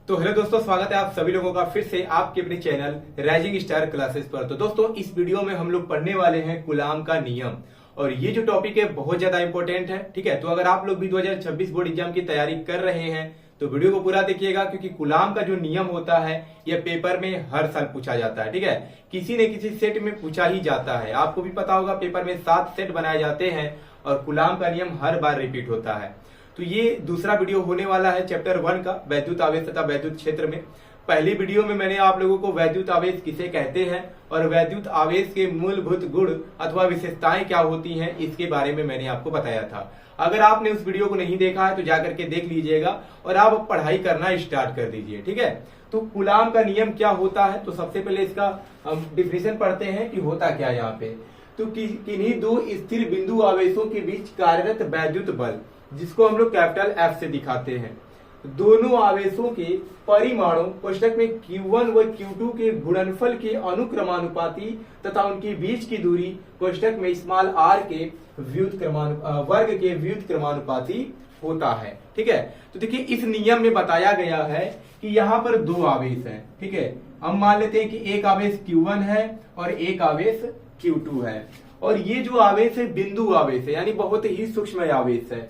तो हेलो दोस्तों, स्वागत है आप सभी लोगों का फिर से आपके अपने चैनल राइजिंग स्टार क्लासेस पर। तो दोस्तों, इस वीडियो में हम लोग पढ़ने वाले हैं कूलाम का नियम, और ये जो टॉपिक है बहुत ज्यादा इंपॉर्टेंट है। ठीक है, तो अगर आप लोग भी 2026 बोर्ड एग्जाम की तैयारी कर रहे हैं तो वीडियो को पूरा देखिएगा, क्योंकि कूलाम का जो नियम होता है यह पेपर में हर साल पूछा जाता है। ठीक है, किसी न किसी सेट में पूछा ही जाता है। आपको भी पता होगा पेपर में 7 सेट बनाए जाते हैं और कूलाम का नियम हर बार रिपीट होता है। तो ये दूसरा वीडियो होने वाला है चैप्टर 1 का, वैद्युत आवेश तथा वैद्युत क्षेत्र में। पहली वीडियो में मैंने आप लोगों को वैद्युत आवेश किसे कहते हैं और वैद्युत आवेश के मूलभूत गुण अथवा विशेषताएं क्या होती हैं, इसके बारे में मैंने आपको बताया था। अगर आपने उस वीडियो को नहीं देखा है तो जाकर के देख लीजिएगा और आप पढ़ाई करना स्टार्ट कर दीजिए। ठीक है, तो कूलाम का नियम क्या होता है, तो सबसे पहले इसका हम डिफिनेशन पढ़ते हैं कि होता क्या है यहाँ पे। तो किन्हीं दो स्थिर बिंदु आवेशों के बीच कार्यरत वैद्युत बल, जिसको हम लोग कैपिटल F से दिखाते हैं, दोनों आवेशों के परिमाणों कोष्टक में Q1 व Q2 के गुणनफल के अनुक्रमानुपाती तथा उनके बीच की दूरी कोष्टक में स्मॉल r के वर्ग के व्युत क्रमानुपाती होता है। ठीक है, तो देखिए इस नियम में बताया गया है कि यहाँ पर दो आवेश हैं। ठीक है, हम मान लेते हैं कि एक आवेश Q1 है और एक आवेश Q2 है, और ये जो आवेश है बिंदु आवेश है, यानी बहुत ही सूक्ष्म आवेश है।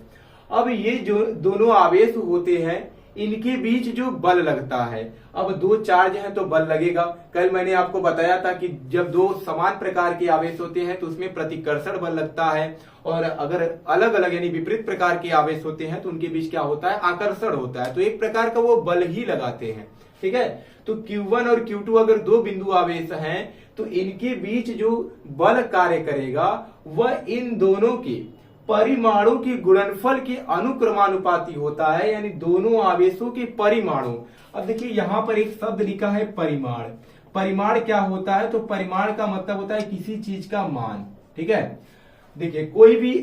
अब ये जो दोनों आवेश होते हैं इनके बीच जो बल लगता है, अब दो चार्ज हैं तो बल लगेगा। कल मैंने आपको बताया था कि जब दो समान प्रकार के आवेश होते हैं तो उसमें प्रतिकर्षण बल लगता है, और अगर अलग अलग यानी विपरीत प्रकार के आवेश होते हैं तो उनके बीच क्या होता है, आकर्षण होता है। तो एक प्रकार का वो बल ही लगाते हैं। ठीक है, तो Q1 और Q2 अगर दो बिंदु आवेश हैं तो इनके बीच जो बल कार्य करेगा वह इन दोनों के परिमाणों के गुणनफल के अनुक्रमानुपाती होता है, यानी दोनों आवेशों के परिमाणों। अब देखिए यहाँ पर एक शब्द लिखा है परिमाण। परिमाण क्या होता है, तो परिमाण का मतलब होता है किसी चीज का मान। ठीक है, देखिए कोई भी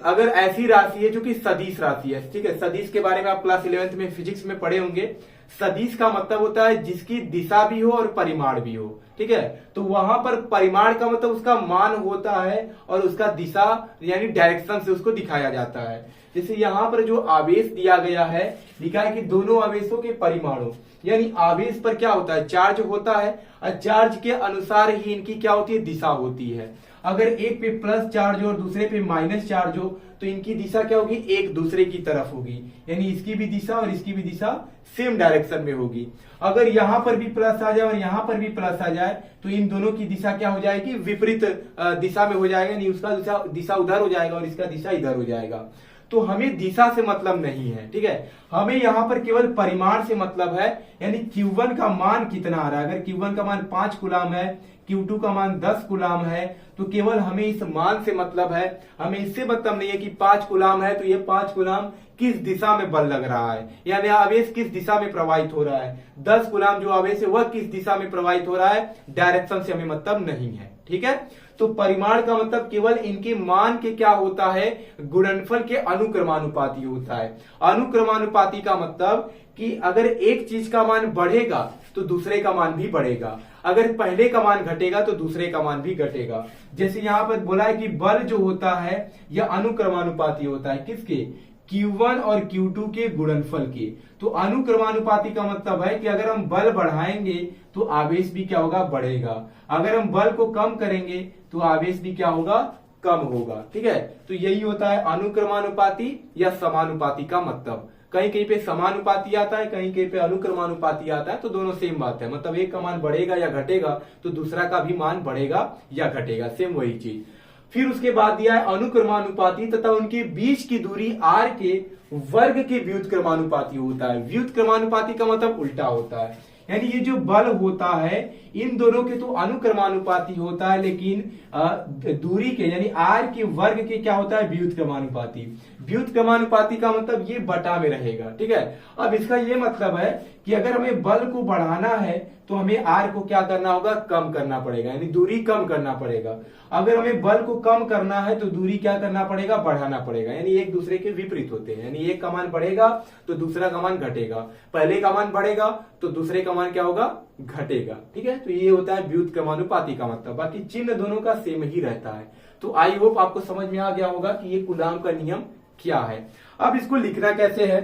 अगर ऐसी राशि है जो कि सदिश राशि है, ठीक है, सदिश के बारे में आप क्लास 11th में फिजिक्स में पढ़े होंगे। सदिश का मतलब होता है जिसकी दिशा भी हो और परिमाण भी हो। ठीक है, तो वहां पर परिमाण का मतलब उसका मान होता है और उसका दिशा यानी डायरेक्शन से उसको दिखाया जाता है। जैसे यहाँ पर जो आवेश दिया गया है, लिखा है कि दोनों आवेशों के परिमाणों, यानी आवेश पर क्या होता है, चार्ज होता है, और चार्ज के अनुसार ही इनकी क्या होती है, दिशा होती है। अगर एक पे प्लस चार्ज हो और दूसरे पे माइनस चार्ज हो तो इनकी दिशा क्या होगी, एक दूसरे की तरफ होगी, यानी इसकी भी दिशा और इसकी भी दिशा सेम डायरेक्शन में होगी। अगर यहाँ पर भी प्लस आ जाए और यहाँ पर भी प्लस आ जाए तो इन दोनों की दिशा क्या हो जाएगी, विपरीत दिशा में हो जाएगा, यानी उसका दिशा उधर हो जाएगा और इसका दिशा इधर हो जाएगा। तो हमें दिशा से मतलब नहीं है। ठीक है, हमें यहाँ पर केवल परिमाण से मतलब है, यानी Q1 का मान कितना आ रहा है। अगर Q1 का मान 5 कूलाम है, Q2 का मान 10 कूलाम है, तो केवल हमें इस मान से मतलब है। हमें इससे मतलब नहीं है कि 5 कूलाम है तो ये 5 कूलाम किस दिशा में बल लग रहा है, यानी आवेश किस दिशा में प्रवाहित हो रहा है। 10 कूलाम जो आवेश है वह किस दिशा में प्रवाहित हो रहा है, डायरेक्शन से हमें मतलब नहीं है। ठीक है, तो परिमाण का मतलब केवल इनके मान के क्या होता है, गुणनफल के अनुक्रमानुपाती होता है। अनुक्रमानुपाती का मतलब कि अगर एक चीज का मान बढ़ेगा तो दूसरे का मान भी बढ़ेगा, अगर पहले का मान घटेगा तो दूसरे का मान भी घटेगा। जैसे यहाँ पर बोला है कि बल जो होता है यह अनुक्रमानुपाती होता है, किसके, Q1 और Q2 के गुणनफल के। तो अनुक्रमानुपाती का मतलब है कि अगर हम बल बढ़ाएंगे तो आवेश भी क्या होगा, बढ़ेगा। अगर हम बल को कम करेंगे तो आवेश भी क्या होगा, कम होगा। ठीक है, तो यही होता है अनुक्रमानुपाती या समानुपाती का मतलब। कहीं कहीं पे समानुपाती आता है, कहीं कहीं पे अनुक्रमानुपाती आता है, तो दोनों सेम बात है। मतलब एक का मान बढ़ेगा या घटेगा तो दूसरा का भी मान बढ़ेगा या घटेगा, सेम वही चीज। फिर उसके बाद दिया है अनुक्रमानुपाती तथा उनके बीच की दूरी r के वर्ग के व्युत क्रमानुपाती होता है। व्युत क्रमानुपाती का मतलब उल्टा होता है, यानी ये जो बल होता है इन दोनों के तो अनुक्रमानुपाती होता है, लेकिन दूरी के यानी r के वर्ग के क्या होता है, व्युत क्रमानुपाती। व्युत क्रमानुपाती का मतलब ये बटा में रहेगा। ठीक है, अब इसका ये मतलब है कि अगर हमें बल को बढ़ाना है तो हमें r को क्या करना होगा, कम करना पड़ेगा, यानी दूरी कम करना पड़ेगा। अगर हमें बल को कम करना है तो दूरी क्या करना पड़ेगा, बढ़ाना पड़ेगा, यानी एक दूसरे के विपरीत होते हैं। यानी एक का मान बढ़ेगा तो दूसरा का मान घटेगा, पहले का मान बढ़ेगा तो दूसरे का मान क्या होगा, घटेगा। ठीक है, तो ये होता है व्युत क्रमानुपाती का मतलब। बाकी चिन्ह दोनों का सेम ही रहता है। तो आई होप आपको समझ में आ गया होगा कि ये कूलाम का नियम क्या है। अब इसको लिखना कैसे है,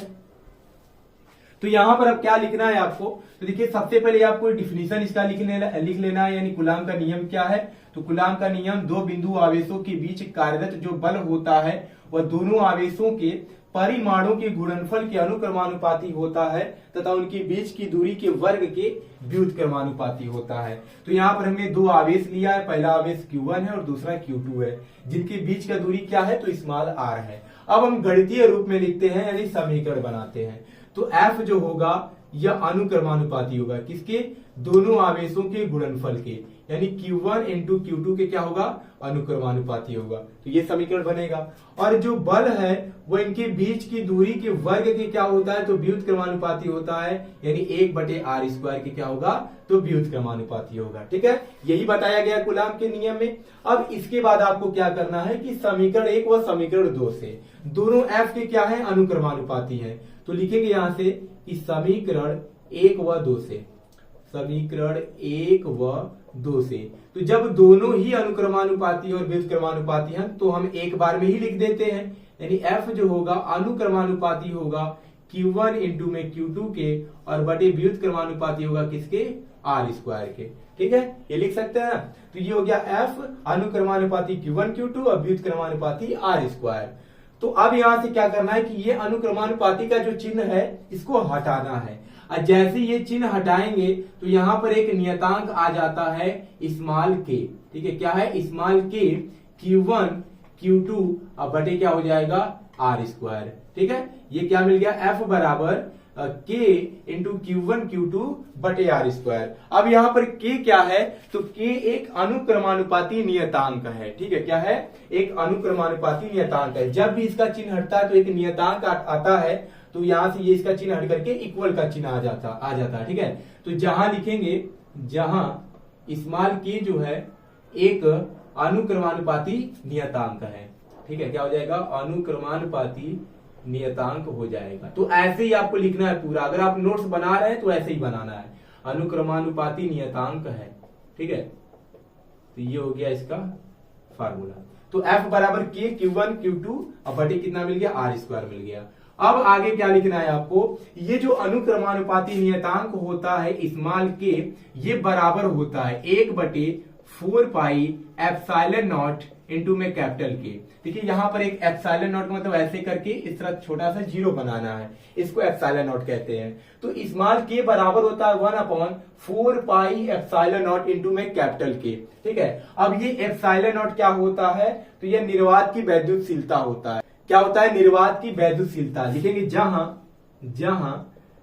तो यहाँ पर अब क्या लिखना है आपको, तो देखिए सबसे पहले आपको डिफिनीशन इसका लिख लेना है, यानी कूलाम का नियम क्या है। तो कूलाम का नियम दो बिंदु आवेशों के बीच कार्यरत जो बल होता है वह दोनों आवेशों के परिमाणों के गुणनफल के अनुक्रमानुपाती होता है तथा उनके बीच की दूरी के वर्ग के व्युत्क्रमानुपाती होता है। तो यहाँ पर हमने दो आवेश लिया है, पहला आवेश Q1 है और दूसरा Q2 है, जिनके बीच का दूरी क्या है, तो स्मॉल r है। अब हम गणितीय रूप में लिखते हैं, यानी समीकरण बनाते हैं। तो F जो होगा यह अनुक्रमानुपाती होगा किसके, दोनों आवेशों के गुणनफल के, यानी Q1 इंटू Q2 के क्या होगा, अनुक्रमानुपाती होगा। तो ये समीकरण बनेगा। और जो बल है वो इनके बीच की दूरी के वर्ग के क्या होता है, तो व्युत्क्रमानुपाती होता है, यानी 1/r² के क्या होगा, तो व्युत्क्रमानुपाती होगा। ठीक है, यही बताया गया कूलाम के नियम में। अब इसके बाद आपको क्या करना है कि समीकरण 1 व समीकरण 2 से दोनों F के क्या है, अनुक्रमानुपाती है। तो लिखेंगे यहां से कि समीकरण 1 व 2 से, समीकरण 1 व 2 से, तो जब दोनों ही अनुक्रमानुपाती और व्युत्क्रमानुपाती हैं तो हम एक बार में ही लिख देते हैं, यानी F जो होगा अनुक्रमानुपाती होगा Q1 इंटू में Q2 के और बटे व्युत्क्रमानुपाती होगा किसके, r² के। ठीक है, ये लिख सकते हैं। तो ये हो गया F अनुक्रमानुपाती Q1 Q2 और व्युत्क्रमानुपाती r²। तो अब यहां से क्या करना है कि ये अनुक्रमानुपाती का जो चिन्ह है इसको हटाना है। और जैसे ये चिन्ह हटाएंगे तो यहां पर एक नियतांक आ जाता है स्मॉल के। ठीक है, क्या है, स्मॉल के Q1 Q2 और बटे क्या हो जाएगा, r²। ठीक है, ये क्या मिल गया, F बराबर K इंटू Q1 Q2 बटे r²। अब यहाँ पर K क्या है, तो K एक अनुक्रमानुपाती नियतांक है। ठीक है, क्या है, एक अनुक्रमानुपाती नियतांक है। जब भी इसका चिन्ह हटता है तो एक नियतांक आता है, तो यहां से ये इसका चिन्ह हट करके इक्वल का चिन्ह आ जाता है। ठीक है, तो जहां लिखेंगे, जहां स्मॉल k जो है एक अनुक्रमानुपाती नियतांक है। ठीक है, क्या हो जाएगा, अनुक्रमानुपाती नियतांक हो जाएगा। तो ऐसे ही आपको लिखना है पूरा, अगर आप नोट्स बना रहे हैं तो ऐसे ही बनाना है, अनुक्रमानुपाती नियतांक है। ठीक है, तो ये हो गया इसका फार्मूला। तो F बराबर K Q1 Q2 और बटे कितना मिल गया, r² मिल गया। अब आगे क्या लिखना है आपको, ये जो अनुक्रमानुपाती नियतांक होता है स्मॉल k, ये बराबर होता है 1/4 पाई एप्सिलॉन नॉट इंटू में कैपिटल के। देखिए यहाँ पर एक एप्सिलॉन नॉट मतलब ऐसे करके इस तरह छोटा सा जीरो बनाना है, इसको एप्सिलॉन नॉट कहते हैं। तो स्मॉल के बराबर होता है 1/4 पाई एप्सिलॉन नॉट इंटू में कैपिटल के। ठीक है, अब ये एप्सिलॉन नॉट क्या होता है, तो ये निर्वात की वैद्युतशीलता होता है। क्या होता है, निर्वात की वैद्युतशीलता। लिखेंगे जहां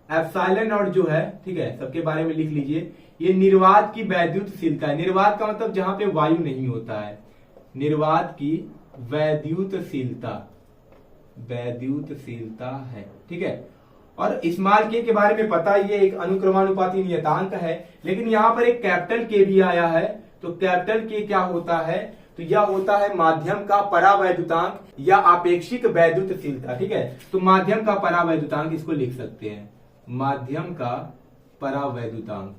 एप्सिलॉन नॉट जो है, ठीक है, सबके बारे में लिख लीजिए, ये निर्वात की वैद्युतशीलता है। निर्वात का मतलब जहां पे वायु नहीं होता है, निर्वात की वैद्युतशीलता है। ठीक है, और स्मॉल के बारे में पता ही है, एक अनुक्रमानुपाती नियतांक है। लेकिन यहाँ पर एक कैपिटल के भी आया है, तो कैपिटल के क्या होता है, तो यह होता है माध्यम का परावैद्युतांक या आपेक्षिक वैद्युतशीलता। ठीक है, तो माध्यम का परावैद्युतांक इसको लिख सकते हैं, माध्यम का परावैद्युतांक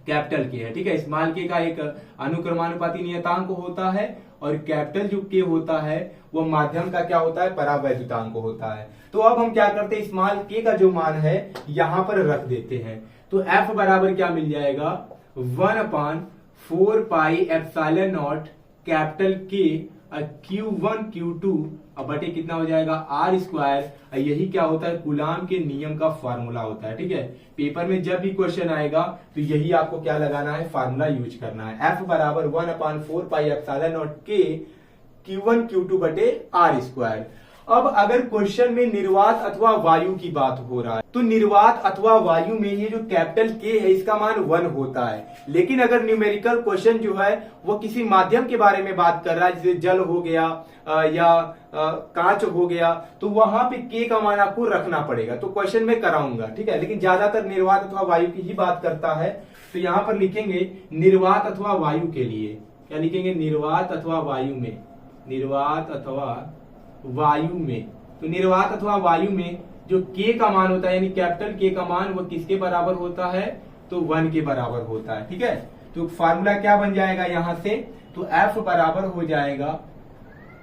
कैपिटल के है। ठीक है, स्मॉल के का एक अनुक्रमानुपाती नियतांक होता है और कैपिटल जो के होता है वो माध्यम का क्या होता है, परावैद्युतांक होता है। तो अब हम क्या करते हैं, स्मॉल के का जो मान है यहां पर रख देते हैं। तो F बराबर क्या मिल जाएगा, 1/4 पाई एप्सिलॉन नॉट कैपिटल के Q1 Q2 और बटे कितना हो जाएगा, r²। यही क्या होता है, कूलाम के नियम का फार्मूला होता है। ठीक है, पेपर में जब भी क्वेश्चन आएगा तो यही आपको क्या लगाना है, फार्मूला यूज करना है। F बराबर 1/4 पाई एप्सिलॉन नॉट के Q1 Q2 बटे r²। अब अगर क्वेश्चन में निर्वात अथवा वायु की बात हो रहा है, तो निर्वात अथवा वायु में ये जो कैपिटल के है इसका मान 1 होता है। लेकिन अगर न्यूमेरिकल क्वेश्चन जो है वो किसी माध्यम के बारे में बात कर रहा है, जैसे जल हो गया या कांच हो गया, तो वहां पे के का मान आपको रखना पड़ेगा। तो क्वेश्चन में कराऊंगा, ठीक है, लेकिन ज्यादातर निर्वात अथवा वायु की ही बात करता है। तो यहां पर लिखेंगे निर्वात अथवा वायु के लिए, क्या लिखेंगे, निर्वात अथवा वायु में, निर्वात अथवा वायु में। तो निर्वात अथवा वायु में जो के का मान होता है, यानी कैपिटल के का मान, वो किसके बराबर होता है, तो 1 के बराबर होता है। ठीक है, तो फार्मूला क्या बन जाएगा यहां से, तो F बराबर हो जाएगा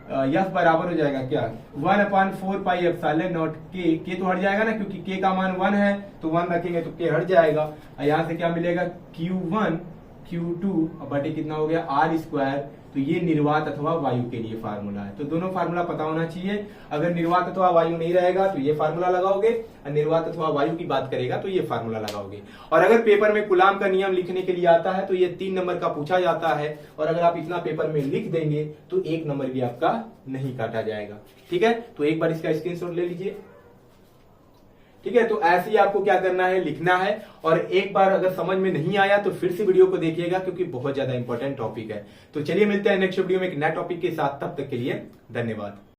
यफ बराबर हो जाएगा क्या 1/4 पाई एप्सिलॉन नॉट के तो हट जाएगा ना, क्योंकि के का मान 1 है तो 1 रखेंगे तो के हट जाएगा। यहाँ से क्या मिलेगा Q1 Q2 बटे कितना हो गया R²। तो ये निर्वात अथवा वायु के लिए फार्मूला है। तो दोनों फार्मूला पता होना चाहिए। अगर निर्वात अथवा वायु नहीं रहेगा तो ये फार्मूला लगाओगे, और निर्वात अथवा वायु की बात करेगा तो ये फार्मूला लगाओगे। और अगर पेपर में कूलाम का नियम लिखने के लिए आता है तो ये 3 नंबर का पूछा जाता है, और अगर आप इतना पेपर में लिख देंगे तो 1 नंबर भी आपका नहीं काटा जाएगा। ठीक है, तो एक बार इसका स्क्रीनशॉट ले लीजिए। ठीक है, तो ऐसे ही आपको क्या करना है, लिखना है। और एक बार अगर समझ में नहीं आया तो फिर से वीडियो को देखिएगा, क्योंकि बहुत ज्यादा इंपॉर्टेंट टॉपिक है। तो चलिए मिलते हैं नेक्स्ट वीडियो में एक नया टॉपिक के साथ। तब तक के लिए धन्यवाद।